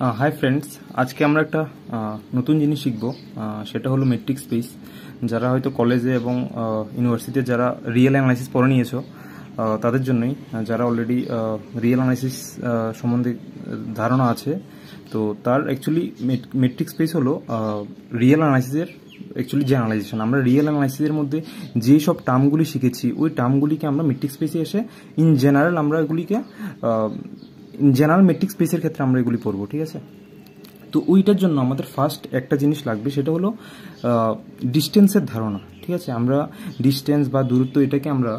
Hi friends, आज के আমরা একটা নতুন জিনিস শিখব। সেটা হলো মেট্রিক স্পেস। যারা হয়তো কলেজে এবং ইউনিভার্সিটিতে যারা রিয়েল অ্যানালাইসিস পড়ে নিয়েছো তাদের জন্যই, যারা অলরেডি রিয়েল অ্যানালাইসিস সম্বন্ধে ধারণা আছে, তো তার অ্যাকচুয়ালি মেট্রিক স্পেস হলো রিয়েল অ্যানালাইসিসের অ্যাকচুয়ালি জেনারেলাইজেশন। আমরা রিয়েল অ্যানালাইসিসের মধ্যে যেই সব টার্মগুলি শিখেছি ওই টার্মগুলিকে আমরা মেট্রিক স্পেসে এসে ইন জেনারেল আমরা এগুলিকে জেনারেল মেট্রিক স্পেসের ক্ষেত্রে আমরা এগুলি পড়বো। ঠিক আছে, তো ওইটার জন্য আমাদের ফার্স্ট একটা জিনিস লাগবে, সেটা হলো ডিস্টেন্সের ধারণা। ঠিক আছে, আমরা ডিস্টেন্স বা দূরত্ব এটাকে আমরা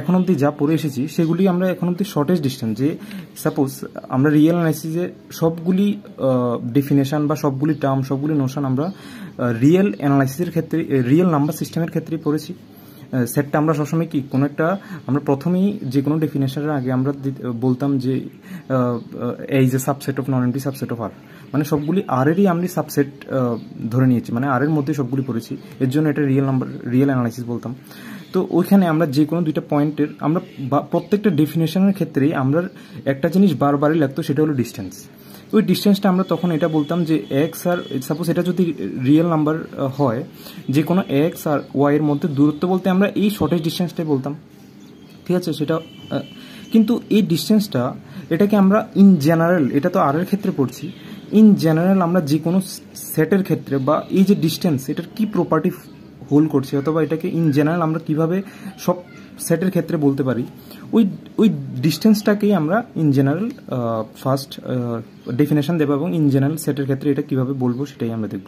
এখন অবধি যা পড়ে এসেছি সেগুলি আমরা এখন অবধি শর্টেজ ডিস্টেন্স, যে সাপোজ আমরা রিয়েল অ্যানালাইসিসে সবগুলি ডেফিনেশন বা সবগুলি টার্ম সবগুলি নোশন আমরা রিয়েল অ্যানালাইসিসের ক্ষেত্রে রিয়েল নাম্বার সিস্টেমের ক্ষেত্রেই পড়েছি। সেটটা আমরা সবসময় কি কোনো একটা আমরা প্রথমেই যে কোনো ডেফিনেশনের আগে আমরা বলতাম যে এই যে subset of non empty subset of R, মানে সবগুলি আর এরই আমরা সাবসেট ধরে নিয়েছি, মানে আর এর মধ্যে সবগুলি পড়েছি, এর জন্য এটা রিয়েল অ্যানালাইসিস বলতাম। তো ওইখানে আমরা যে কোনো দুইটা পয়েন্টের আমরা প্রত্যেকটা ডেফিনেশনের ক্ষেত্রেই আমরা একটা জিনিস বারবারই লাগতো, সেটা হলো ডিস্টেন্স। ওই ডিস্টেন্সটা আমরা তখন এটা বলতাম যে এক্স আর সাপোজ এটা যদি রিয়েল নাম্বার হয়, যে কোনো এক্স আর ওয়াই এর মধ্যে দূরত্ব বলতে আমরা এই শর্টেজ ডিস্টেন্সটাই বলতাম। ঠিক আছে, সেটা কিন্তু এই ডিস্টেন্সটা এটাকে আমরা ইন জেনারেল, এটা তো আর এর ক্ষেত্রে পড়ছি, ইন জেনারেল আমরা যে কোনো সেটের ক্ষেত্রে বা এই যে ডিস্টেন্স এটার কি প্রপার্টি হোল্ড করছে, অথবা এটাকে ইন জেনারেল আমরা কিভাবে সব সেটের ক্ষেত্রে বলতে পারি, ওই ডিস্টেন্সটাকেই আমরা ইন জেনারেল ফার্স্ট ডেফিনেশন দেবো, এবং ইন জেনারেল সেটের ক্ষেত্রে এটা কিভাবে বলবো সেটাই আমরা দেখব।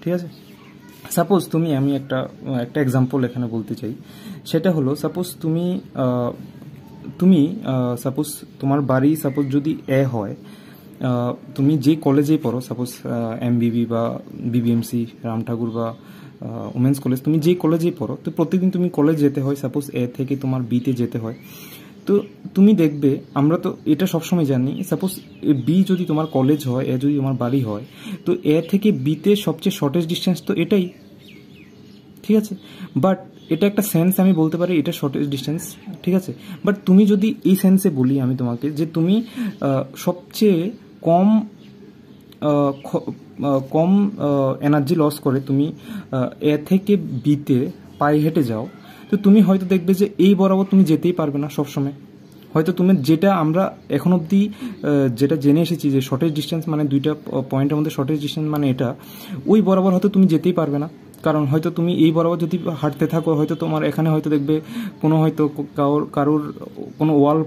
ঠিক আছে, সাপোজ আমি একটা এক্সাম্পল এখানে বলতে চাই, সেটা হলো সাপোজ তুমি সাপোজ তোমার বাড়ি সাপোজ যদি এ হয়, তুমি যে কলেজেই পড়ো, সাপোজ এমবিবি বা বিবিএমসি, রামঠাকুর বা উমেন্স কলেজ, তুমি যে কলেজেই পড়ো, তো প্রত্যেকদিন তুমি কলেজ যেতে হয়, সাপোজ এ থেকে তোমার বিতে যেতে হয়। তো তুমি দেখবে, আমরা তো এটা সবসময় জানি, সাপোজ বি যদি তোমার কলেজ হয়, এ যদি তোমার বাড়ি হয়, তো এ থেকে বিতে সবচেয়ে শর্টেজ ডিস্টেন্স তো এটাই। ঠিক আছে, বাট এটা একটা সেন্স আমি বলতে পারি এটা শর্টেজ ডিস্টেন্স। ঠিক আছে, বাট তুমি যদি এই সেন্সে বলি আমি তোমাকে যে তুমি সবচেয়ে কম এনার্জি লস করে তুমি এ থেকে বিতে পায়ে হেঁটে যাও, তো তুমি হয়তো দেখবে যে এই বরাবর তুমি যেতেই পারবে না সবসময়। হয়তো তুমি যেটা আমরা এখন অবধি যেটা জেনে এসেছি যে শর্টেজ ডিস্টেন্স মানে দুইটা পয়েন্টের মধ্যে শর্টেজ ডিস্টেন্স মানে এটা, ওই বরাবর হয়তো তুমি যেতেই পারবে না, কারণ হয়তো তুমি এই বরাবর যদি হাঁটতে থাকো, হয়তো তোমার এখানে হয়তো দেখবে কোনো হয়তো কারোর কোনো ওয়াল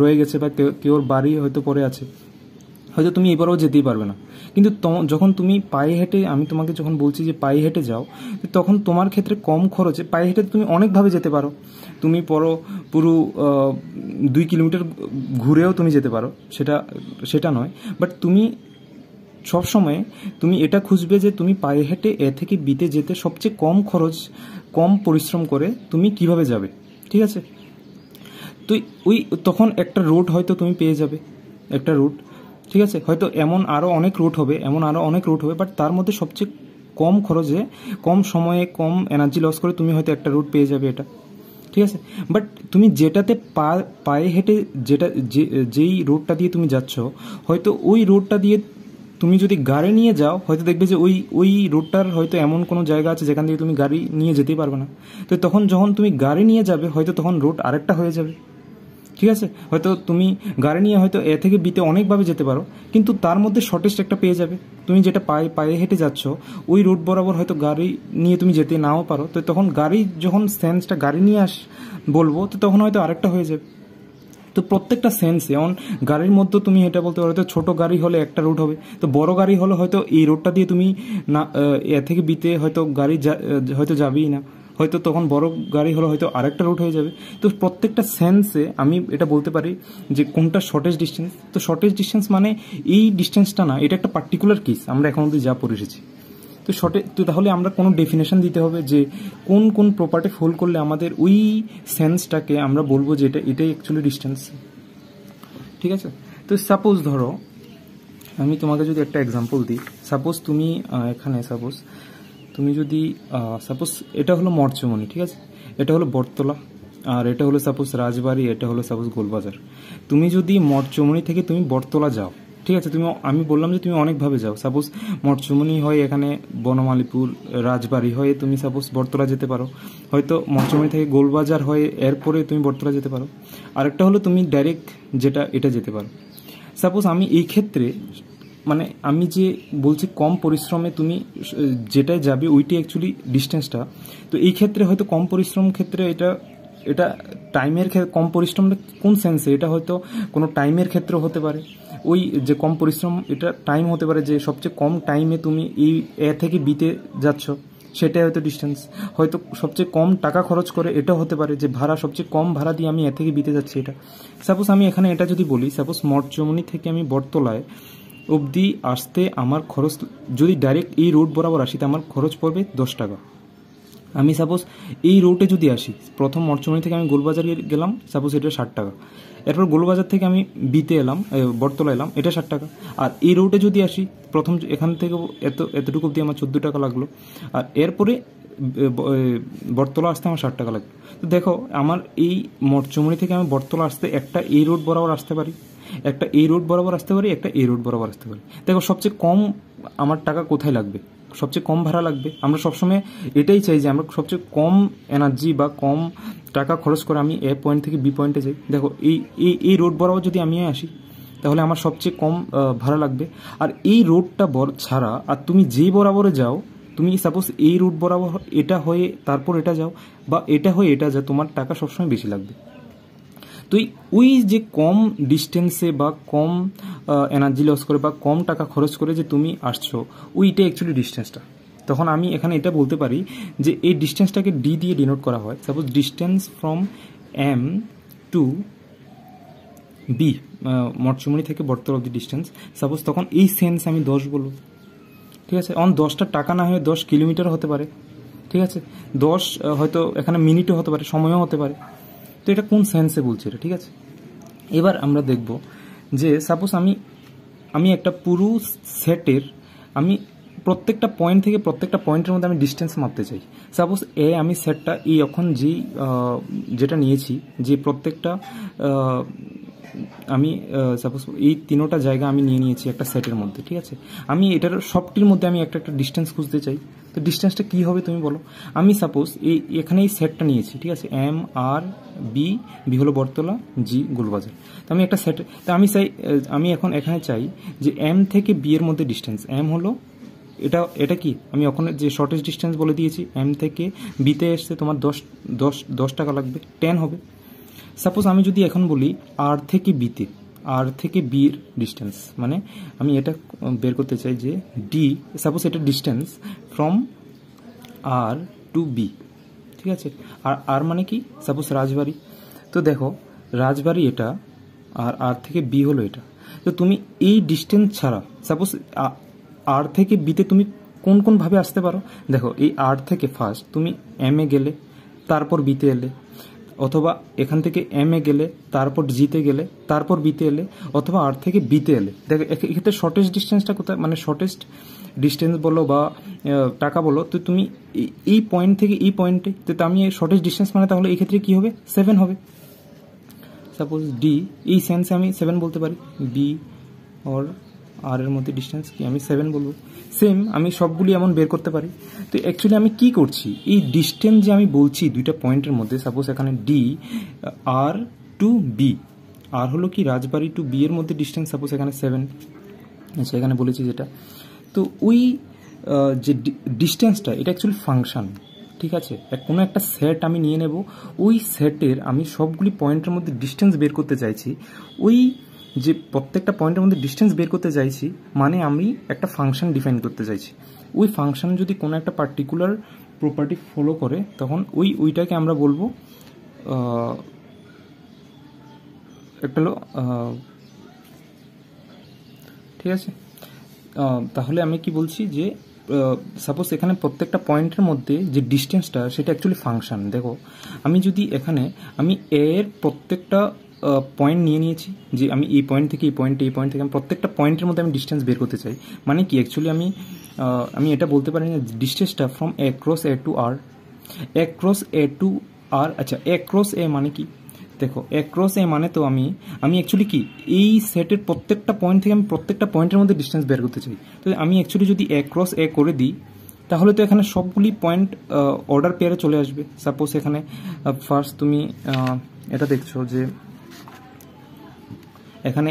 রয়ে গেছে বা কেউর বাড়ি হয়তো পড়ে আছে, হয়তো তুমি এই বরাবর যেতেই পারবে না। কিন্তু যখন তুমি পায়ে হেঁটে, আমি তোমাকে যখন বলছি যে পায়ে হেঁটে যাও, তখন তোমার ক্ষেত্রে কম খরচে পায়ে হেঁটে তুমি অনেকভাবে যেতে পারো। তুমি পুরো 2 কিলোমিটার ঘুরেও তুমি যেতে পারো, সেটা নয়, বাট তুমি সবসময় তুমি এটা খুঁজবে যে তুমি পায়ে হেঁটে এ থেকে বিতে যেতে সবচেয়ে কম খরচ, কম পরিশ্রম করে তুমি কিভাবে যাবে। ঠিক আছে, তো তখন একটা রুট হয়তো তুমি পেয়ে যাবে, একটা রুট। ঠিক আছে, হয়তো এমন আরও অনেক রুট হবে, বাট তার মধ্যে সবচেয়ে কম খরচে, কম সময়ে, কম এনার্জি লস করে তুমি হয়তো একটা রুট পেয়ে যাবে এটা। ঠিক আছে, বাট তুমি যেটাতে পায়ে হেঁটে যেই রোডটা দিয়ে তুমি যাচ্ছ, হয়তো ওই রোডটা দিয়ে তুমি যদি গাড়ি নিয়ে যাও, হয়তো দেখবে যে ওই রোডটার হয়তো এমন কোনো জায়গা আছে যেখান থেকে তুমি গাড়ি নিয়ে যেতেই পারবে না। তো তখন যখন তুমি গাড়ি নিয়ে যাবে, হয়তো তখন রোড আরেকটা হয়ে যাবে। ঠিক আছে, হয়তো তুমি গাড়ি নিয়ে হয়তো এ থেকে বিতে অনেকভাবে যেতে পারো, কিন্তু তার মধ্যে শর্টেস্ট একটা পেয়ে যাবে। তুমি যেটা পায়ে হেঁটে যাচ্ছ, ওই রুট বরাবর হয়তো গাড়ি নিয়ে তুমি যেতে নাও পারো, তো তখন যখন সেন্সটা গাড়ি নিয়ে বলবো, তো তখন হয়তো আরেকটা হয়ে যাবে। তো প্রত্যেকটা সেন্সে, যেমন গাড়ির মধ্যে তুমি এটা বলতে পারো, হয়তো ছোট গাড়ি হলে একটা রুট হবে, তো বড় গাড়ি হলে হয়তো এই রোডটা দিয়ে তুমি না এ থেকে বিতে হয়তো গাড়ি হয়তো যাবেই না, হয়তো তখন বড় গাড়ি হলে হয়তো আরেকটা রুট হয়ে যাবে। তো প্রত্যেকটা সেন্সে আমি এটা বলতে পারি যে কোনটা শর্টেজ ডিস্টেন্স। তো শর্টেজ ডিস্টেন্স মানে এই ডিস্টেন্সটা না, এটা একটা পার্টিকুলার কেস আমরা এখন অবধি যা পড়ে এসেছি। তো তাহলে আমরা কোনো ডেফিনেশন দিতে হবে যে কোন প্রপার্টি হোল্ড করলে আমাদের ওই সেন্সটাকে আমরা বলবো যে এটাই অ্যাকচুয়ালি ডিস্টেন্স। ঠিক আছে, তো সাপোজ ধরো আমি তোমাকে যদি একটা এক্সাম্পল দিই, সাপোজ তুমি এখানে তুমি যদি সাপোজ এটা হলো মরচমণি, ঠিক আছে, এটা হলো বটতলা, আর এটা হলো সাপোজ রাজবাড়ি, এটা হলো সাপোজ গোলবাজার। তুমি যদি মঠচমনি থেকে তুমি বটতলা যাও, ঠিক আছে, তুমি, আমি বললাম যে তুমি অনেকভাবে যাও। সাপোজ মঠচুমনি হয়ে এখানে বনমালীপুর রাজবাড়ি হয়ে তুমি সাপোজ বটতলা যেতে পারো, হয়তো মঠচুমনি থেকে গোলবাজার হয়ে এরপরে তুমি বটতলা যেতে পারো। আরেকটা হলো তুমি ডাইরেক্ট যেটা এটা যেতে পারো। সাপোজ আমি এই ক্ষেত্রে মানে আমি যে বলছি কম পরিশ্রমে তুমি যেটায় যাবে ওইটাই অ্যাকচুয়ালি ডিস্টেন্সটা। তো এই ক্ষেত্রে হয়তো কম পরিশ্রম ক্ষেত্রে এটা এটা টাইমের কম পরিশ্রমটা কোন সেন্সে, এটা হয়তো কোনো টাইমের ক্ষেত্রে হতে পারে। ওই যে কম পরিশ্রম এটা টাইম হতে পারে, যে সবচেয়ে কম টাইমে তুমি এই এ থেকে বিতে যাচ্ছ, সেটাই হয়তো ডিস্টেন্স। হয়তো সবচেয়ে কম টাকা খরচ করে এটা হতে পারে যে ভাড়া সবচেয়ে কম ভাড়া দিয়ে আমি এ থেকে বিতে যাচ্ছি এটা। সাপোজ আমি এখানে এটা যদি বলি, সাপোজ মঠচুমনি থেকে আমি বটতলায় অবধি আসতে আমার খরচ, যদি ডাইরেক্ট এই রোড বরাবর আসি তো আমার খরচ পড়বে 10 টাকা। আমি সাপোজ এই রোডে যদি আসি, প্রথম মঠচুমনি থেকে আমি গোলবাজার গেলাম, সাপোজ এটা 60 টাকা। এরপর গোলবাজার থেকে আমি বিতে এলাম, বটতলা এলাম, এটা 60 টাকা। আর এই রোডে যদি আসি, প্রথম এখান থেকে এতটুকু অবধি আমার 14 টাকা লাগলো, আর এরপরে বটতলা আসতে আমার 60 টাকা লাগলো। তো দেখো আমার এই মঠচুমনি থেকে আমি বটতলা আসতে একটা এই রোড বরাবর আসতে পারি, একটা এই রোড বরাবর আসতে পারি, একটা এই রোড বরাবর আসতে পারি। দেখো সবচেয়ে কম আমার টাকা কোথায় লাগবে, সবচেয়ে কম ভাড়া লাগবে। আমরা সবসময় এটাই চাই যে আমরা সবচেয়ে কম এনার্জি বা কম টাকা খরচ করে আমি এ পয়েন্ট থেকে বি পয়েন্টে যাই। দেখো এই রোড বরাবর যদি আমি আসি তাহলে আমার সবচেয়ে কম ভাড়া লাগবে। আর এই রোডটা ছাড়া আর তুমি যেই বরাবরে যাও, তুমি সাপোজ এই রুট বরাবর এটা হয়ে তারপর এটা যাও বা এটা হয়ে এটা যাও, তোমার টাকা সবসময় বেশি লাগবে। তো ওই যে কম ডিস্টেন্সে বা কম এনার্জি লস করে বা কম টাকা খরচ করে যে তুমি আসছো, ওইটা অ্যাকচুয়ালি ডিস্টেন্সটা। তখন আমি এখানে এটা বলতে পারি যে এই ডিস্টেন্সটাকে ডি দিয়ে ডিনোট করা হয়। Suppose distance from M to B, Mathchumani থেকে বটতলা অব্দি ডিস্টেন্স। সাপোজ তখন এই সেন্স আমি 10 বলবো, ঠিক আছে। 10টা টাকা না হয়ে 10 কিলোমিটার হতে পারে, ঠিক আছে। 10 হয়তো এখানে মিনিটও হতে পারে, সময়ও হতে পারে। তো এটা কোন সেন্সে বলছে এটা, ঠিক আছে। এবার আমরা দেখব যে সাপোজ আমি একটা পুরো সেটের আমি প্রত্যেকটা পয়েন্ট থেকে প্রত্যেকটা পয়েন্টের মধ্যে আমি ডিস্টেন্স মাপতে চাই। সাপোজ আমি সেটটা এই এখন যেটা নিয়েছি, যে প্রত্যেকটা আমি সাপোজ এই 3টা জায়গা আমি নিয়েছি একটা সেটের মধ্যে, ঠিক আছে। আমি এটার সবটির মধ্যে আমি একটা ডিস্টেন্স খুঁজতে চাই। তো ডিস্টেন্সটা কী হবে তুমি বলো। আমি সাপোজ এখানে এই সেটটা নিয়েছি, ঠিক আছে। এম আর বি হলো বটতলা, জি গোলবাজার। তো আমি একটা সেট, তো আমি এখন এখানে চাই যে এম থেকে বি এর মধ্যে ডিস্টেন্স। এম হলো এটা কি আমি ওখানে যে শর্টেস্ট ডিস্টেন্স বলে দিয়েছি, এম থেকে বিতে এসছে তোমার 10 টাকা লাগবে, 10 হবে। সাপোজ আমি যদি এখন বলি আর থেকে বির ডিস্টেন্স, মানে আমি এটা বের করতে চাই যে ডি, সাপোজ এটা ডিস্টেন্স ফ্রম আর টু বি, ঠিক আছে। আর মানে কি, সাপোজ রাজবাড়ি। তো দেখো রাজবাড়ি এটা, আর থেকে বি হলো এটা। তো তুমি এই ডিস্টেন্স ছাড়া সাপোজ আর থেকে বিতে তুমি কোন ভাবে আসতে পারো। দেখো এই আর থেকে ফার্স্ট তুমি এম এ গেলে, তারপর বিতে এলে, অথবা এখান থেকে এম এ গেলে, তারপর জিতে গেলে, তারপর বিতে এলে, অথবা আর থেকে বিতে এলে। দেখো এক্ষেত্রে শর্টেস্ট ডিস্টেন্সটা কোথায়, মানে শর্টেস্ট ডিস্টেন্স বলো বা টাকা বলো, তো তুমি এই পয়েন্ট থেকে এই পয়েন্টে, তো আমি শর্টেস্ট ডিস্টেন্স মানে তাহলে এই ক্ষেত্রে কী হবে, 7 হবে। সাপোজ ডি, এই সেন্সে আমি 7 বলতে পারি। বি আর আর এর মধ্যে ডিস্টেন্স কি আমি 7 বলবো। সেম আমি সবগুলি এমন বের করতে পারি। তো অ্যাকচুয়ালি আমি কি করছি, এই ডিস্টেন্স যে আমি বলছি দুইটা পয়েন্টের মধ্যে, সাপোজ এখানে ডি আর টু বি, আর হলো কি রাজবাড়ি টু বি এর মধ্যে ডিস্টেন্স, সাপোজ এখানে 7, আচ্ছা এখানে বলেছি যেটা। তো ওই যে ডিস্টেন্সটা এটা অ্যাকচুয়ালি ফাংশন, ঠিক আছে। কোনো একটা সেট আমি নিয়ে নেব, ওই সেটের আমি সবগুলি পয়েন্টের মধ্যে ডিস্টেন্স বের করতে চাইছি। ওই যে প্রত্যেকটা পয়েন্টের মধ্যে ডিস্টেন্স বের করতে চাইছি মানে আমি একটা ফাংশন ডিফাইন করতে চাইছি। ওই ফাংশন যদি কোনো একটা পার্টিকুলার প্রপার্টি ফলো করে, তখন ওইটাকে আমরা বলবো একটা হলো, ঠিক আছে। তাহলে আমি কি বলছি যে সাপোজ এখানে প্রত্যেকটা পয়েন্টের মধ্যে যে ডিস্টেন্সটা সেটা অ্যাকচুয়ালি ফাংশন। দেখো আমি যদি এখানে আমি এর প্রত্যেকটা পয়েন্ট নিয়েছি, যে আমি এই পয়েন্ট থেকে এই পয়েন্ট থেকে আমি প্রত্যেকটা পয়েন্টের মধ্যে আমি ডিস্টেন্স বের করতে চাই, মানে কি অ্যাকচুয়ালি আমি এটা বলতে পারি না ডিস্টেন্সটা from A cross A to R, A cross A to R. আচ্ছা এ ক্রস এ মানে কি, দেখো অ্যাক্রস এ মানে তো আমি অ্যাকচুয়ালি কি এই সেটের প্রত্যেকটা পয়েন্ট থেকে আমি প্রত্যেকটা পয়েন্টের মধ্যে ডিস্টেন্স বের করতে চাই। তো আমি অ্যাকচুয়ালি যদি অ্যাক্রস এ করে দিই তাহলে তো এখানে সবগুলি পয়েন্ট অর্ডার পেয়ারে চলে আসবে। সাপোজ এখানে ফার্স্ট তুমি এটা দেখছো যে এখানে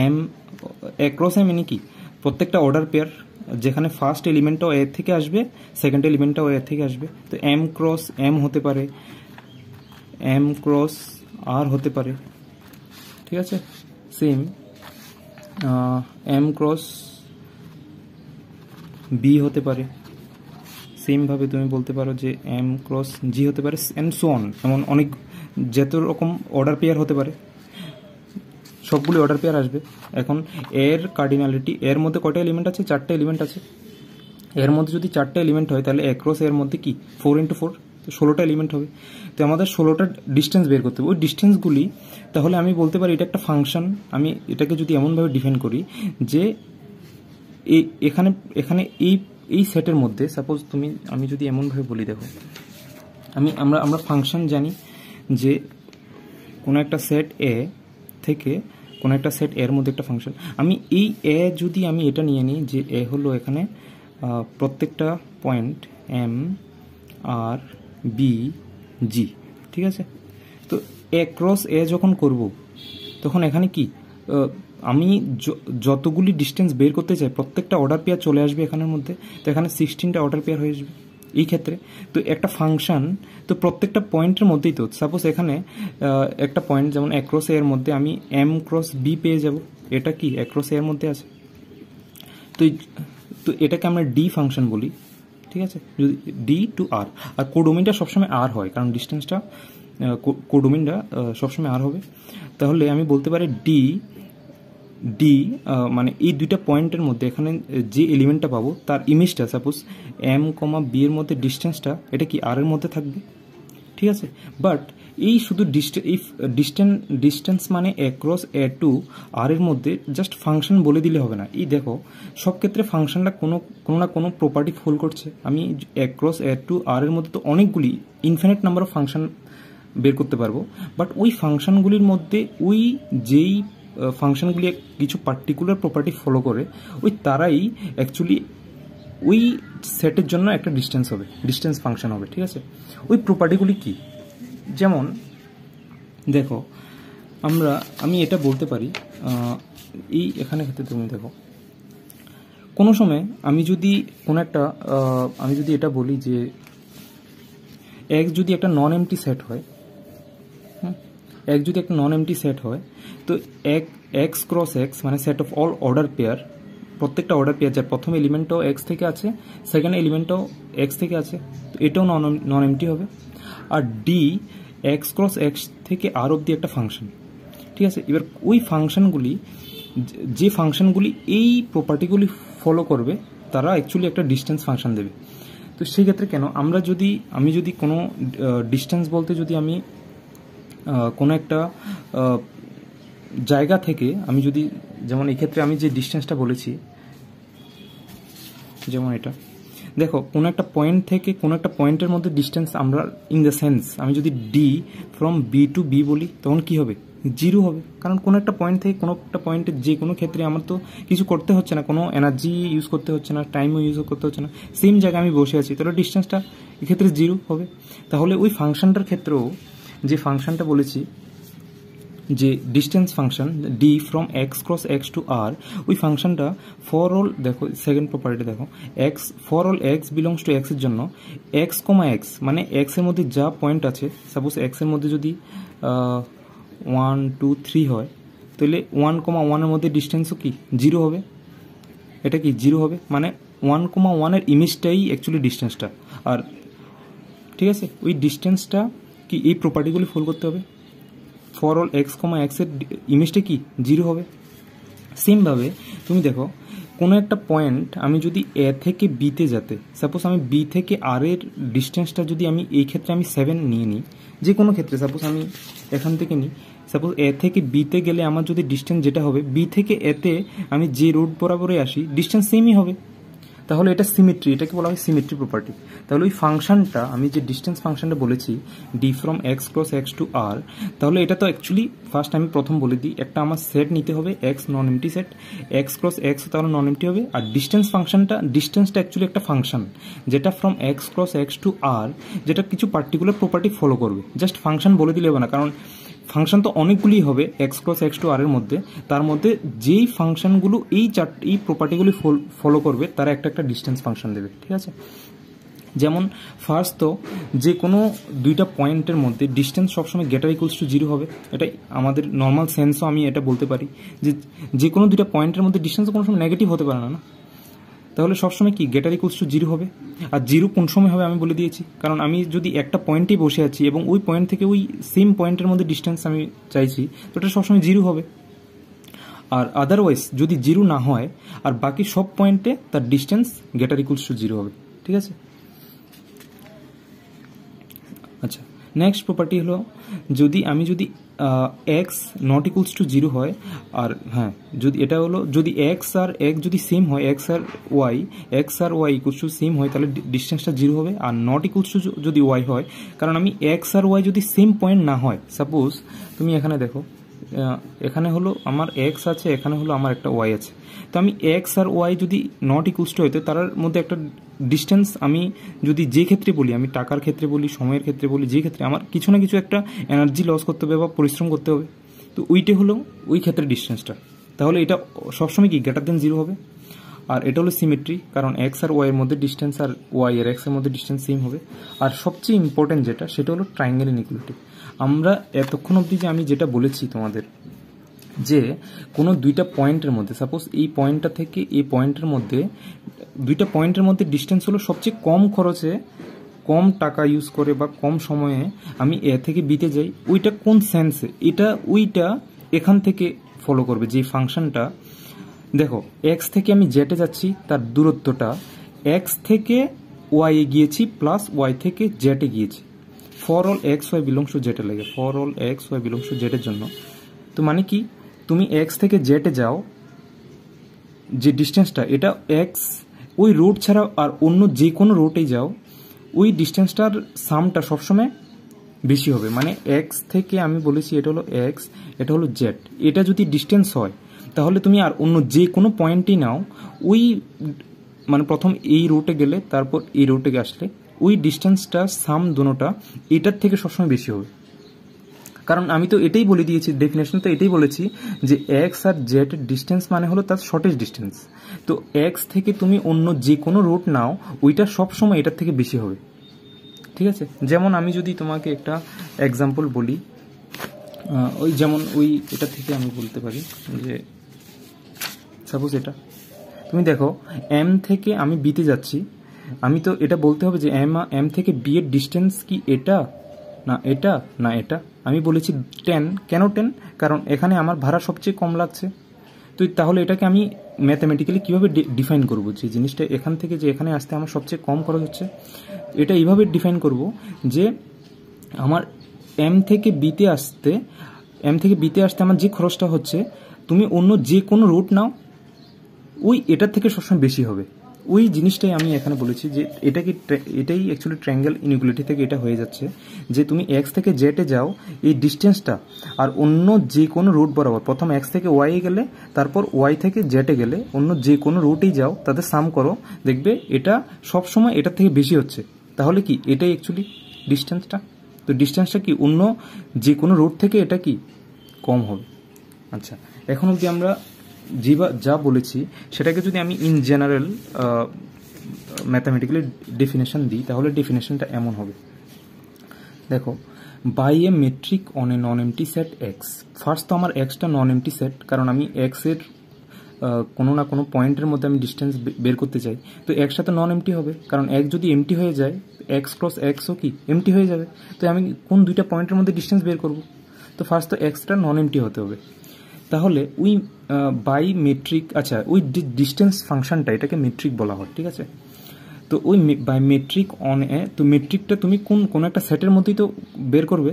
এম অ্যাক্রস এ মানে কি প্রত্যেকটা অর্ডার পেয়ার, যেখানে ফার্স্ট এলিমেন্টটাও এ থেকে আসবে, সেকেন্ড এলিমেন্টটাও এ থেকে আসবে। তো এম ক্রস এম হতে পারে, এম ক্রস আর হতে পারে, ঠিক আছে। সেম এম ক্রস বি হতে পারে, সেমভাবে তুমি বলতে পারো যে এম ক্রস জি হতে পারে, অ্যান্ড সো অন। এমন অনেক যত রকম অর্ডার পেয়ার হতে পারে, সবগুলি অর্ডার পেয়ার আসবে। এখন এর কার্ডিনালিটি, এর মধ্যে কয়টা এলিমেন্ট আছে? 4টা এলিমেন্ট আছে। এর মধ্যে যদি 4টা এলিমেন্ট হয় তাহলে অ্যাক্রস এর মধ্যে কি 4 × 4, তো 16টা এলিমেন্ট হবে। তো আমাদের 16টা ডিস্টেন্স বের করতে হবে। ওই ডিস্টেন্সগুলি তাহলে আমি বলতে পারি এটা একটা ফাংশন। আমি এটাকে যদি এমনভাবে ডিফাইন করি যে এখানে এখানে এই সেটের মধ্যে সাপোজ আমি যদি এমনভাবে বলি, দেখো আমরা ফাংশন জানি যে কোনো একটা সেট এ থেকে কোনো একটা সেট এর মধ্যে একটা ফাংশন। আমি এই এ যদি আমি এটা নিয়ে নিই যে এ হলো এখানে প্রত্যেকটা পয়েন্ট এম আর বি জি, ঠিক আছে। তো এ ক্রস এ যখন করব তখন এখানে কি আমি যতগুলি ডিস্টেন্স বের করতে চাই প্রত্যেকটা অর্ডার পেয়ার চলে আসবে এখানের মধ্যে। তো এখানে 16টা অর্ডার পেয়ার হয়ে যাবে এই ক্ষেত্রে। তো একটা ফাংশন তো প্রত্যেকটা পয়েন্টের মধ্যেই, তো সাপোজ এখানে একটা পয়েন্ট যেমন অ্যাক্রস এর মধ্যে আমি এম ক্রস বি পেয়ে যাব, এটা কি অ্যাক্রস এর মধ্যে আছে। তো এটাকে আমরা ডি ফাংশন বলি, ঠিক আছে। যদি ডি টু আর, আর কোডোমিনটা সবসময় আর হয় কারণ ডিস্টেন্সটা কোডোমিনটা সবসময় আর হবে। তাহলে আমি বলতে পারি ডি মানে এই দুইটা পয়েন্টের মধ্যে এখানে যে এলিমেন্টটা পাবো তার ইমেজটা সাপোজ এম কমা বি এর মধ্যে ডিস্টেন্সটা এটা কি আর এর মধ্যে থাকবে, ঠিক আছে। বাট এই শুধু ডিস্টেন্স মানে অ্যাক্রস এ টু আর এর মধ্যে জাস্ট ফাংশন বলে দিলে হবে না। এই দেখো সব ক্ষেত্রে ফাংশনটা কোনো না কোনো প্রপার্টি ফুল করছে। আমি অ্যাক্রস এ টু আর এর মধ্যে তো অনেকগুলি ইনফিনিট নাম্বার অফ ফাংশন বের করতে পারবো, বাট ওই ফাংশনগুলির মধ্যে ওই যেই ফাংশনগুলি কিছু পার্টিকুলার প্রপার্টি ফলো করে ওই তারাই অ্যাকচুয়ালি ওই সেটের জন্য একটা ডিস্টেন্স ফাংশন হবে, ঠিক আছে। ওই প্রপার্টিগুলি কি, যেমন দেখো আমি এটা বলতে পারি এই এখানে ক্ষেত্রে তুমি দেখো কোনো সময় আমি যদি এটা বলি যে এক্স যদি একটা নন এমটি সেট হয়, তো এক্স ক্রস এক্স মানে set of all order pair, প্রত্যেকটা অর্ডার পেয়ার যার প্রথম এলিমেন্টটাও এক্স থেকে আছে, সেকেন্ড এলিমেন্টটাও এক্স থেকে আছে, তো এটাও নন এমটি হবে। আর ডি এক্স ক্রস এক্স থেকে আর অব্দি একটা ফাংশন, ঠিক আছে। এবার ওই ফাংশনগুলি যে ফাংশনগুলি এই প্রপার্টিগুলি ফলো করবে তারা অ্যাকচুয়ালি একটা ডিস্টেন্স ফাংশন দেবে। তো সেই ক্ষেত্রে কেন আমি যদি কোনো ডিস্টেন্স বলতে যদি আমি কোনো একটা জায়গা থেকে আমি যদি, যেমন এই ক্ষেত্রে আমি যে ডিস্টেন্সটা বলেছি যেমন এটা দেখো কোনো একটা পয়েন্ট থেকে কোনো একটা পয়েন্টের মধ্যে ডিস্টেন্স আমরা ইন দ্য সেন্স আমি যদি D from B to B বলি তখন কি হবে? 0 হবে, কারণ কোনো একটা পয়েন্ট থেকে কোনো একটা পয়েন্টে যে কোনো ক্ষেত্রে আমার তো কিছু করতে হচ্ছে না, কোনো এনার্জি ইউজ করতে হচ্ছে না, টাইমও ইউজ করতে হচ্ছে না, সেম জায়গায় আমি বসে আছি, তাহলে ডিস্টেন্সটা এক্ষেত্রে 0 হবে। তাহলে ওই ফাংশনটার ক্ষেত্রেও যে ফাংশনটা বলেছি যে distance function D from X cross X to R, ওই ফাংশনটা ফর অল, দেখো সেকেন্ড প্রপার্টি দেখো X for all X belongs to X এর জন্য এক্স কমা এক্স মানে এক্স এর মধ্যে যা পয়েন্ট আছে, সাপোজ এক্স এর মধ্যে যদি 1 2 3 হয় তাহলে 1,1 এর মধ্যে ডিস্টেন্সও কি 0 হবে, এটা কি 0 হবে, মানে 1,1 এর ইমেজটাই অ্যাকচুয়ালি ডিস্টেন্সটা। আর ঠিক আছে, ওই ডিস্টেন্সটা কি এই প্রপার্টিগুলি ফুল করতে হবে, for all x comma X এর ইমেজটা কি 0 হবে। সেমভাবে তুমি দেখো কোনো একটা পয়েন্ট আমি যদি এ থেকে বিতে যেতে, সাপোজ আমি বি থেকে আর এর ডিস্টেন্সটা যদি আমি এই ক্ষেত্রে আমি 7 নিয়ে নিই, যে কোনো ক্ষেত্রে সাপোজ আমি এখান থেকে নিই, সাপোজ এ থেকে বিতে গেলে আমার যদি ডিস্টেন্স যেটা হবে বি থেকে এতে আমি যে রোড বরাবরে আসি ডিস্টেন্স সেমই হবে। তাহলে এটা সিমেট্রি, এটাকে বলা হয় সিমেট্রি প্রপার্টি। তাহলে ওই ফাংশনটা আমি যে ডিস্টেন্স ফাংশনটা বলেছি D from X cross X to R, তাহলে এটা তো অ্যাকচুয়ালি ফার্স্ট আমি প্রথম বলে দিই, একটা আমার সেট নিতে হবে এক্স নন empty set, x cross x তাহলে নন এমটি হবে। আর ডিস্টেন্স ফাংশনটা, ডিস্টেন্সটা অ্যাকচুয়ালি একটা ফাংশন যেটা from X cross X to R, যেটা কিছু পার্টিকুলার প্রপার্টি ফলো করবে। জাস্ট ফাংশন বলে দিলে হবে না, কারণ ফাংশন তো অনেকগুলি হবে X cross X to R এর মধ্যে, তার মধ্যে যেই ফাংশনগুলো এই প্রপার্টিগুলি ফলো করবে তারা একটা একটা ডিস্টেন্স ফাংশন দেবে, ঠিক আছে। যেমন ফার্স্ট তো যে কোনো দুইটা পয়েন্টের মধ্যে ডিস্টেন্স সবসময় গ্রেটার ইকুয়ালস টু 0 হবে, এটা আমাদের নর্মাল সেন্সও আমি এটা বলতে পারি যে কোনো দুইটা পয়েন্টের মধ্যে ডিস্টেন্স কোনো সময় নেগেটিভ হতে পারে না। তাহলে সবসময় কি গ্রেটার ইকুয়ালস টু 0 হবে। আর 0 কোন সময় হবে আমি বলে দিয়েছি, কারণ আমি যদি একটা পয়েন্টেই বসে আছি এবং ওই পয়েন্ট থেকে ওই সেম পয়েন্টের মধ্যে ডিস্টেন্স আমি চাইছি, তো এটা সবসময় 0 হবে। আর আদারওয়াইজ যদি 0 না হয় আর বাকি সব পয়েন্টে তার ডিস্টেন্স গ্রেটার ইকুয়ালস টু 0 হবে, ঠিক আছে। আচ্ছা, নেক্সট প্রপার্টি হলো যদি এক্স নট ইকুয়ালস টু 0 হয়, আর হ্যাঁ যদি এটা হলো যদি এক্স আর এক্স যদি সেম হয়, এক্স আর ওয়াই ইকুয়ালস টু সেম হয়, তাহলে ডিস্টেন্সটা 0 হবে। আর নট ইকুয়ালস টু যদি ওয়াই হয়, কারণ আমি এক্স আর ওয়াই যদি সেম পয়েন্ট না হয়, সাপোজ তুমি এখানে দেখো এখানে হলো আমার এক্স আছে, এখানে হলো আমার একটা ওয়াই আছে, তো আমি এক্স আর ওয়াই যদি নট ইকুয়ালস টু হইতে তার মধ্যে একটা ডিস্টেন্স, আমি যদি যে ক্ষেত্রে বলি, আমি টাকার ক্ষেত্রে বলি, সময়ের ক্ষেত্রে বলি, যে ক্ষেত্রে আমার কিছু না কিছু একটা এনার্জি লস করতে হবে বা পরিশ্রম করতে হবে, তো ওইটা হলো ওই ক্ষেত্রে ডিস্টেন্সটা। তাহলে এটা সবসময় কি গ্রেটার দেন 0 হবে। আর এটা হলো সিমেট্রি, কারণ এক্স আর ওয়াই এর মধ্যে ডিস্টেন্স আর ওয়াই আর এক্স এর মধ্যে ডিস্টেন্স সেম হবে। আর সবচেয়ে ইম্পর্টেন্ট যেটা, সেটা হলো ট্রায়াঙ্গেল ইনইকুয়ালিটি। আমরা এতক্ষণ অবধি যে আমি যেটা বলেছি তোমাদের, যে কোনো দুইটা পয়েন্টের মধ্যে, সাপোজ এই পয়েন্টটা থেকে এই পয়েন্টের মধ্যে, দুইটা পয়েন্টের মধ্যে ডিস্টেন্স হলো সবচেয়ে কম খরচে, কম টাকা ইউজ করে বা কম সময়ে আমি এ থেকে বিতে যাই, ওইটা কোন সেন্সে, ওইটা এখান থেকে ফলো করবে যে ফাংশনটা। দেখো এক্স থেকে আমি জেটে যাচ্ছি, তার দূরত্বটা এক্স থেকে ওয়াই এ গিয়েছি প্লাস ওয়াই থেকে জেটে গিয়েছি, for all X Y belongs to জেটে লাগে, for all X Y belongs to জেটের জন্য। তো মানে কি, তুমি এক্স থেকে জেটে যাও, যে ডিস্টেন্সটা এটা এক্স ওই রোড ছাড়া আর অন্য যে কোনো রোডেই যাও, ওই ডিস্টেন্সটার সামটা সবসময় বেশি হবে। মানে এক্স থেকে আমি বলেছি এটা হলো এক্স, এটা হলো জেড, এটা যদি ডিস্টেন্স হয় তাহলে তুমি আর অন্য যে কোনো পয়েন্টই নাও, ওই মানে প্রথম এই রোডে গেলে তারপর এই রোডে আসলে ওই ডিস্টেন্সটা সাম দুটোটা এটার থেকে সবসময় বেশি হবে। কারণ আমি তো এটাই বলে দিয়েছি, ডেফিনেশন তো এটাই বলেছি যে এক্স আর জেড এর ডিস্টেন্স মানে হলো তার শর্টেস্ট ডিস্টেন্স। তো এক্স থেকে তুমি অন্য যে কোনো রুট নাও, ওইটা সবসময় এটার থেকে বেশি হবে, ঠিক আছে। যেমন আমি যদি তোমাকে একটা এক্সাম্পল বলি, ওই যেমন এটা থেকে আমি বলতে পারি যে সাপোজ এটা তুমি দেখো এম থেকে আমি বিতে যাচ্ছি, আমি তো এটা বলতে হবে যে এম থেকে বি এর ডিস্টেন্স কি এটা না এটা না এটা। আমি বলেছি 10, কেন 10? কারণ এখানে আমার ভাড়া সবচেয়ে কম লাগছে। তো তাহলে এটাকে আমি ম্যাথমেটিক্যালি কীভাবে ডিফাইন করব, যে জিনিসটা এখান থেকে যে এখানে আসতে আমার সবচেয়ে কম খরচ হচ্ছে, এটা এইভাবে ডিফাইন করব যে আমার এম থেকে বিতে আসতে আমার যে খরচটা হচ্ছে, তুমি অন্য যে কোনো রুট নাও, ওই এটার থেকে সবসময় বেশি হবে। ওই জিনিসটাই আমি এখানে বলেছি যে এটাই অ্যাকচুয়ালি ট্রায়াঙ্গেল ইনইকুয়ালিটি থেকে এটা হয়ে যাচ্ছে, যে তুমি এক্স থেকে জেটে যাও এই ডিস্টেন্সটা, আর অন্য যে কোনো রুট বরাবর, প্রথম এক্স থেকে ওয়াই গেলে তারপর ওয়াই থেকে জেটে গেলে অন্য যে কোনো রুটেই যাও, তাদের সাম করো, দেখবে এটা সবসময় এটার থেকে বেশি হচ্ছে। তাহলে কি এটাই অ্যাকচুয়ালি ডিস্টেন্সটা। তো ডিস্টেন্সটা কি অন্য যে কোনো রুট থেকে এটা কি কম হবে। আচ্ছা, এখন অবধি আমরা যা বলেছি সেটাকে যদি আমি ইন জেনারেল ম্যাথামেটিক্যালি ডেফিনেশন দিই, তাহলে ডেফিনেশনটা এমন হবে। দেখো, by a metric on a non empty set X. First তো আমার এক্সটা নন এমটি সেট, কারণ আমি এক্সের কোনো না কোনো পয়েন্টের মধ্যে আমি ডিস্টেন্স বের করতে চাই। তো এক্সটা তো নন এমটি হবে, কারণ এক্স যদি এমটি হয়ে যায়, এক্স ক্রস এক্সও কি এমটি হয়ে যাবে। তো আমি কোন দুইটা পয়েন্টের মধ্যে ডিস্টেন্স বের করব? তো ফার্স্ট তো এক্সটা নন এমটি হতে হবে। তাহলে ওই বাই মেট্রিক, আচ্ছা ওই ডিস্টেন্স ফাংশনটা, এটাকে মেট্রিক বলা হয়, ঠিক আছে। তো ওই বাই মেট্রিক অন এ, তো মেট্রিকটা তুমি কোন একটা সেটের মধ্যেই তো বের করবে।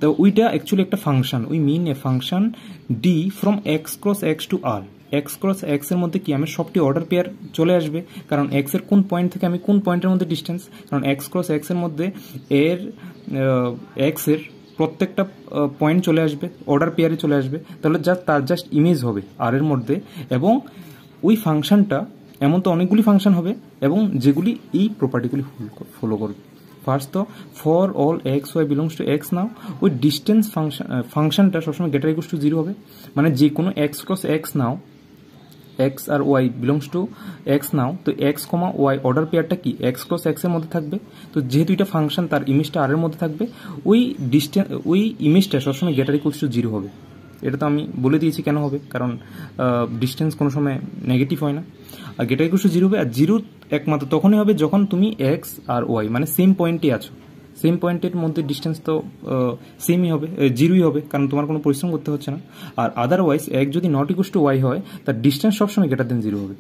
তো ওইটা অ্যাকচুয়ালি একটা ফাংশন, ওই mean a function D from X cross X to R. X cross X এর মধ্যে কি আমার সবটি অর্ডার পেয়ার চলে আসবে, কারণ এক্স এর কোন পয়েন্ট থেকে আমি কোন পয়েন্টের মধ্যে ডিস্টেন্স, কারণ এক্স ক্রস এক্স এর মধ্যে এর এক্স এর প্রত্যেকটা পয়েন্ট চলে আসবে, অর্ডার পেয়ারে চলে আসবে, তাহলে তার জাস্ট ইমেজ হবে আর এর মধ্যে, এবং ওই ফাংশনটা এমন তো অনেকগুলি ফাংশন হবে এবং যেগুলি এই প্রপার্টিগুলি ফলো করবে। ফার্স্ট তো for all X Y belongs to X now, ওই ডিস্টেন্স ফাংশনটা সবসময় গ্রেটার ইকুয়ালস টু 0 হবে, মানে যে কোনো X cross X now, X আর Y belongs to X now, তো এক্স কমা ওয়াই অর্ডার পেয়ারটা কি এক্স ক্রস এক্স এর মধ্যে থাকবে, তো যেহেতু এটা ফাংশন তার ইমেজটা আর এর মধ্যে থাকবে, ওই ইমেজটা সবসময় গ্রেটার ইকুয়ালস টু 0 হবে। এটা তো আমি বলে দিয়েছি কেন হবে, কারণ ডিস্টেন্স কোনো সময় নেগেটিভ হয় না, আর গ্রেটার ইকুয়ালস টু 0 হবে, আর 0 একমাত্র তখনই হবে যখন তুমি এক্স আর ওয়াই মানে সেম পয়েন্টে আছো, সেম পয়েন্টের মধ্যে ডিস্টেন্স তো সেমই হবে, 0ই হবে, কারণ তোমার কোনো পরিশ্রম করতে হচ্ছে না। আর আদারওয়াইজ এক্স যদি নট ইকুয়ালস টু ওয়াই হয়, তার ডিস্টেন্স সবসময় গ্রেটার দেন 0 হবে।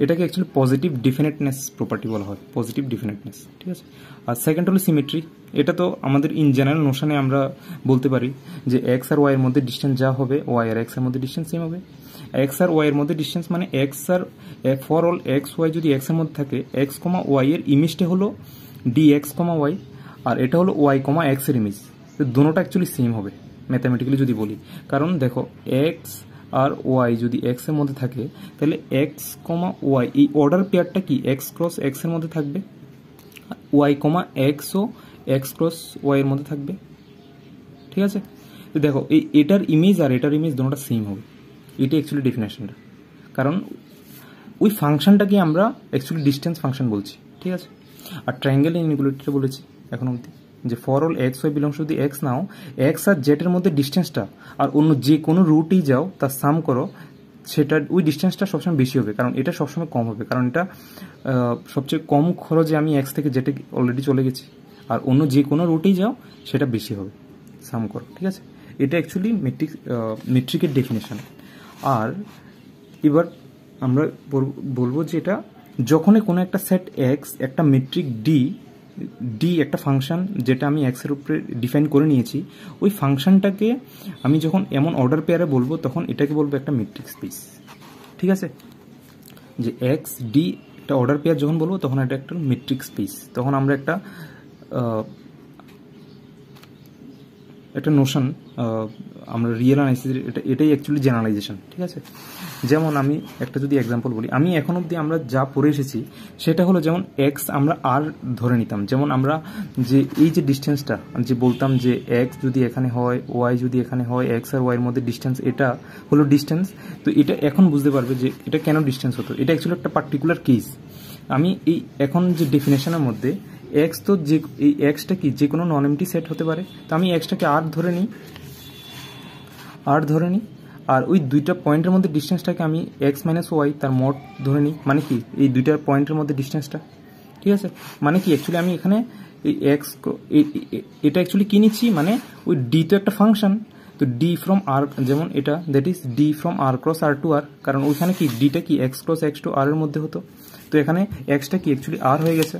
এটাকে অ্যাকচুয়ালি পজিটিভ ডিফিনিটনেস প্রপার্টি বলা হয়, পজিটিভ ডিফিনিটনেস, ঠিক আছে। আর সেকেন্ড হলো সিমেট্রি। এটা তো আমাদের ইন জেনারেল নোশনে আমরা বলতে পারি যে এক্স আর ওয়াই এর মধ্যে ডিস্টেন্স যা হবে, ওয়াই আর এক্স এর মধ্যে ডিস্টেন্স সেম হবে। এক্স আর ওয়াই এর মধ্যে ডিস্টেন্স মানে এক্স আর ফর অল এক্স ওয়াই যদি এক্স এর মধ্যে থাকে, এক্স কমা ওয়াই এর ইমেজটা হলো ডি এক্স কমা ওয়াই, আর এটা হলো ওয়াই কমা এক্স এর ইমেজ, তো দুটোটা অ্যাকচুয়ালি সেম হবে ম্যাথামেটিক্যালি যদি বলি, কারণ দেখো এক্স আর ওয়াই যদি এক্স এর মধ্যে থাকে, তাহলে এক্স কমা ওয়াই এই অর্ডার পেয়ারটা কি এক্স ক্রস এক্স এর মধ্যে থাকবে, ওয়াই কমা এক্স ও এক্স ক্রস ওয়াই এর মধ্যে থাকবে, ঠিক আছে। তো দেখো এটার ইমেজ আর এটার ইমেজ দুটোটা সেম হবে, এটা অ্যাকচুয়ালি ডেফিনেশনটা, কারণ ওই ফাংশনটাকে আমরা অ্যাকচুয়ালি ডিস্টেন্স ফাংশন বলছি, ঠিক আছে। আর ট্রায়াঙ্গেল ইনইকুয়ালিটিটা বলেছি এখন অবধি যে for all X Y belongs to the X now, X আর জেড এর মধ্যে ডিস্টেন্সটা আর অন্য যে কোনো রুটেই যাও তার সাম করো, সেটা ওই ডিস্টেন্সটা সবসময় বেশি হবে, কারণ এটা সবসময় কম হবে, কারণ এটা সবচেয়ে কম খরচে আমি এক্স থেকে জেডে অলরেডি চলে গেছি, আর অন্য যে কোনো রুটেই যাও সেটা বেশি হবে, সাম করো, ঠিক আছে। এটা অ্যাকচুয়ালি মেট্রিকের ডেফিনেশন। আর এবার আমরা বলবো যে এটা যখনই কোনো একটা সেট এক্স একটা মেট্রিক ডি একটা ফাংশন যেটা আমি এক্স এর উপরে ডিফাইন করে নিয়েছি, ওই ফাংশনটাকে আমি যখন এমন অর্ডার পেয়ারে বলবো তখন এটাকে বলবো একটা মেট্রিক স্পেস, ঠিক আছে। যে এক্স ডি একটা অর্ডার পেয়ার যখন বলবো তখন এটা একটা মেট্রিক স্পেস, তখন আমরা একটা নোশন আমরা রিয়েল অ্যানালাইসিস, এটাই অ্যাকচুয়ালি জেনারেলাইজেশন, ঠিক আছে। যেমন আমি একটা যদি এক্সাম্পল বলি, আমি এখন অবধি আমরা যা পড়ে এসেছি সেটা হলো যেমন এক্স আমরা আর ধরে নিতাম, যেমন আমরা যে এই যে ডিস্টেন্সটা যে বলতাম যে এক্স যদি এখানে হয় ওয়াই যদি এখানে হয়, এক্স আর ওয়াই এর মধ্যে ডিস্টেন্স এটা হলো ডিস্টেন্স, তো এটা এখন বুঝতে পারবে যে এটা কেন ডিস্টেন্স হতো, এটা অ্যাকচুয়ালি একটা পার্টিকুলার কেস। আমি এই এখন যে ডেফিনেশনের মধ্যে এক্স তো যে এই এক্সটা কি যে কোনো নন এমটি সেট হতে পারে, তো আমি এক্সটাকে আর ধরে নিই, আর ওই দুইটা পয়েন্টের মধ্যে ডিস্টেন্সটাকে আমি এক্স মাইনাস ওয়াই তার মড ধরে নিই, মানে কি এই দুইটা পয়েন্টের মধ্যে ডিস্টেন্সটা, ঠিক আছে। মানে কি অ্যাকচুয়ালি আমি এখানে এই এক্স এটা অ্যাকচুয়ালি কি নিচ্ছি, মানে ওই ডি তো একটা ফাংশন, তো ডি ফ্রম আর, যেমন এটা that is D from R cross R to R, কারণ ওইখানে কি ডিটা কি X cross X to R এর মধ্যে হতো, তো এখানে এক্সটা কি অ্যাকচুয়ালি আর হয়ে গেছে,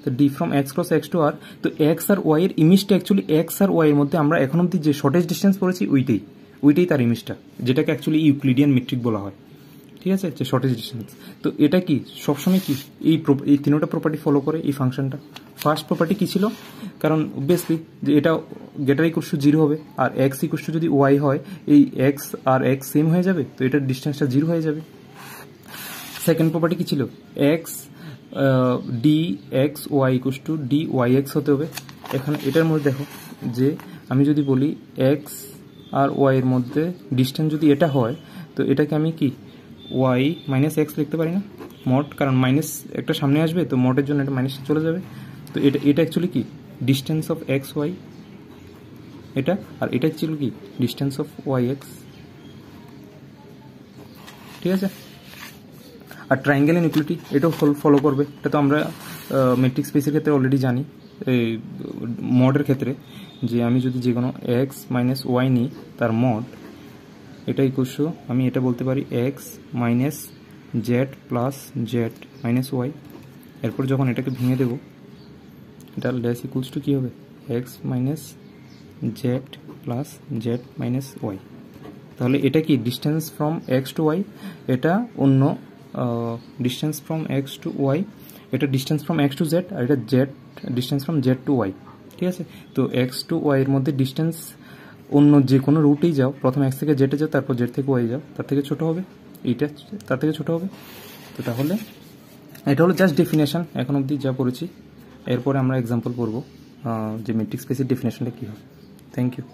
তো D from X cross X to R, তো এক্স আর ওয়াই এর ইমেজটা অ্যাকচুয়ালি এক্স আর ওয়াই এর মধ্যে আমরা এখন অব্দি যে শর্টেজ ডিস্টেন্স পড়েছি ওইটাই তার ইমেজটা, যেটাকে অ্যাকচুয়ালি ইউক্লিডিয়ান মেট্রিক বলা হয়, ঠিক আছে, যে শর্টেজ ডিস্টেন্স। তো এটা কি সবসময় কি এই তিনটা প্রপার্টি ফলো করে এই ফাংশনটা। ফার্স্ট প্রপার্টি কি ছিল, কারণ অবভিয়াসলি যে এটা গ্রেটার ইকুয়ালস টু 0 হবে, আর এক্স ইকুয়ালস টু যদি ওয়াই হয় এই এক্স আর এক্স সেম হয়ে যাবে, তো এটার ডিস্টেন্সটা 0 হয়ে যাবে। সেকেন্ড প্রপার্টি কি ছিল, X D X Y equals to D Y X হতে হবে। এখানে এটার মধ্যে দেখো যে আমি যদি বলি এক্স আর ওয়াই এর মধ্যে ডিস্টেন্স যদি এটা হয়, তো এটাকে আমি কি ওয়াই মাইনাস এক্স লিখতে পারি না, মড, কারণ মাইনাস একটা সামনে আসবে তো মডের জন্য এটা মাইনাস চলে যাবে, তো এটা অ্যাকচুয়ালি কি ডিস্টেন্স অফ এক্স ওয়াই এটা, আর এটা ছিল কি ডিস্টেন্স অফ ওয়াই এক্স, ঠিক আছে। আর ট্রায়াঙ্গেল ইনইকুয়ালিটি এটাও ফলো করবে, এটা তো আমরা মেট্রিক স্পেসের ক্ষেত্রে অলরেডি জানি, এই মডের ক্ষেত্রে যে আমি যদি যে কোনো এক্স মাইনাস ওয়াই নিই তার মড, এটা ইকুয়ালস টু আমি এটা বলতে পারি X minus Z plus Z minus Y, এরপর যখন এটাকে ভেঙে দেবো এটা লেস ইকুয়ালস টু কী হবে X minus Z plus Z minus Y, তাহলে এটা কি distance from X to Y, এটা অন্য distance from X to Y, এটা distance from X to Z, আর এটা Z distance from Z to Y. ঠিক আছে, তো এক্স টু ওয়াই এর মধ্যে ডিস্টেন্স অন্য যে কোনো রুটেই যাও, প্রথম এক্স থেকে জেডে যাও, তারপর জেড থেকে ওয়াই যাও, তার থেকে ছোট হবে, এইটা তার থেকে ছোট হবে। তো তাহলে এটা হলো জাস্ট ডেফিনেশন এখন অবধি যা পড়েছি। এরপরে আমরা এক্সাম্পল পড়ব যে মেট্রিক স্পেসের ডেফিনেশনটা কী হয়। Thank you.